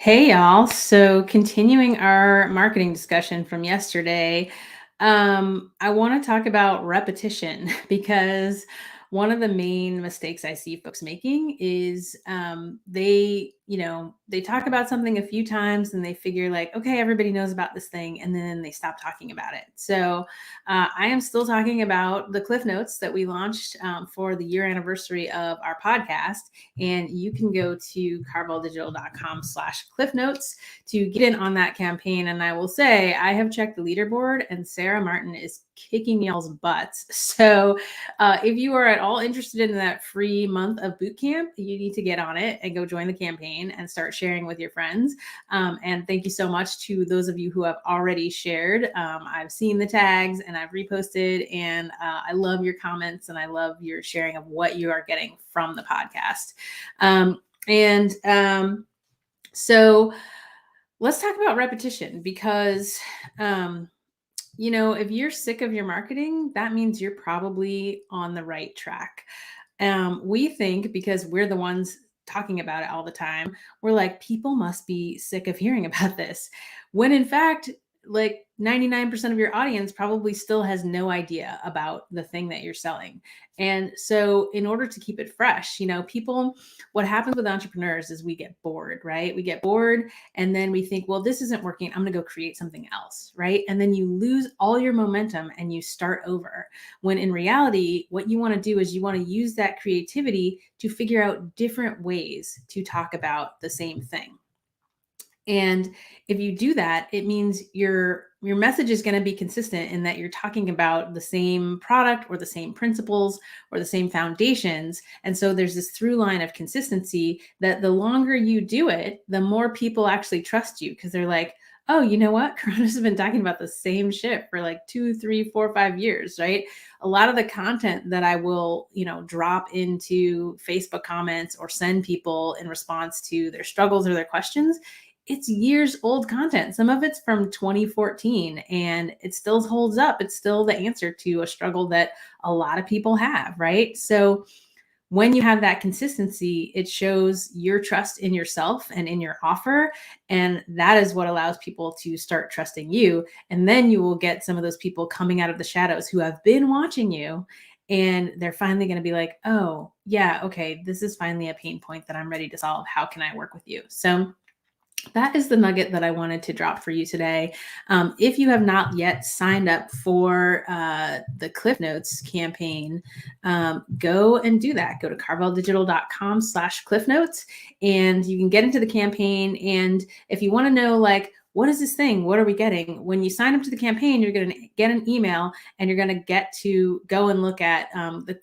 Hey y'all. So continuing our marketing discussion from yesterday, I want to talk about repetition because one of the main mistakes I see folks making is they talk about something a few times and they figure like, okay, everybody knows about this thing, and then they stop talking about it. So I am still talking about the Cliff Notes that we launched for the year anniversary of our podcast, and you can go to carveldigital.com/cliff notes to get in on that campaign. And I will say, I have checked the leaderboard and Sarah Martin is kicking y'all's butts. So if you are at all interested in that free month of boot camp, you need to get on it and go join the campaign and start sharing with your friends. And thank you so much to those of you who have already shared. I've seen the tags and I've reposted, and I love your comments and I love your sharing of what you are getting from the podcast. So let's talk about repetition because, if you're sick of your marketing, that means you're probably on the right track. We think because we're the ones talking about it all the time, we're like, people must be sick of hearing about this. When in fact, like 99% of your audience probably still has no idea about the thing that you're selling. And so, in order to keep it fresh, what happens with entrepreneurs is we get bored, right? We get bored and then we think, well, this isn't working. I'm going to go create something else, right? And then you lose all your momentum and you start over. When in reality, what you want to do is you want to use that creativity to figure out different ways to talk about the same thing. And if you do that, it means your message is going to be consistent in that you're talking about the same product or the same principles or the same foundations. And so there's this through line of consistency that the longer you do it, the more people actually trust you because they're like, oh, you know what? Corona's been talking about the same shit for like 2, 3, 4, 5 years, right? A lot of the content that I will, drop into Facebook comments or send people in response to their struggles or their questions, it's years old content. Some of it's from 2014 and it still holds up. It's still the answer to a struggle that a lot of people have, right? So when you have that consistency, it shows your trust in yourself and in your offer. And that is what allows people to start trusting you. And then you will get some of those people coming out of the shadows who have been watching you. And they're finally going to be like, oh, yeah, okay, this is finally a pain point that I'm ready to solve. How can I work with you? So that is the nugget that I wanted to drop for you today. If you have not yet signed up for the Cliff Notes campaign, go and do that. Go to carveldigital.com/Cliff Notes and you can get into the campaign. And if you want to know, like, what is this thing? What are we getting? When you sign up to the campaign, you're going to get an email and you're going to get to go and look at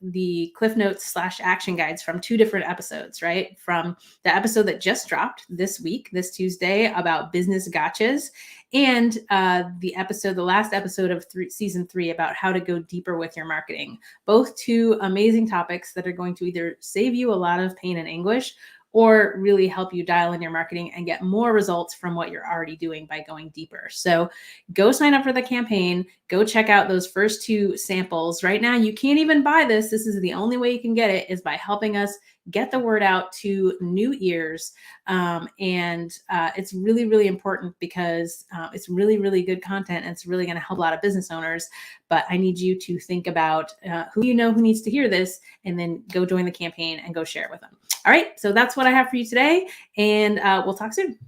the Cliff Notes/action guides from 2 different episodes, right? From the episode that just dropped this week, this Tuesday, about business gotchas, and the last episode of season 3 about how to go deeper with your marketing. Both 2 amazing topics that are going to either save you a lot of pain and anguish or really help you dial in your marketing and get more results from what you're already doing by going deeper. So go sign up for the campaign. Go check out those first 2 samples. Right now, you can't even buy this. This is the only way you can get it, is by helping us get the word out to new ears. And it's really, really important because it's really, really good content and it's really going to help a lot of business owners. But I need you to think about who who needs to hear this, and then go join the campaign and go share it with them. All right, so that's what I have for you today, and we'll talk soon.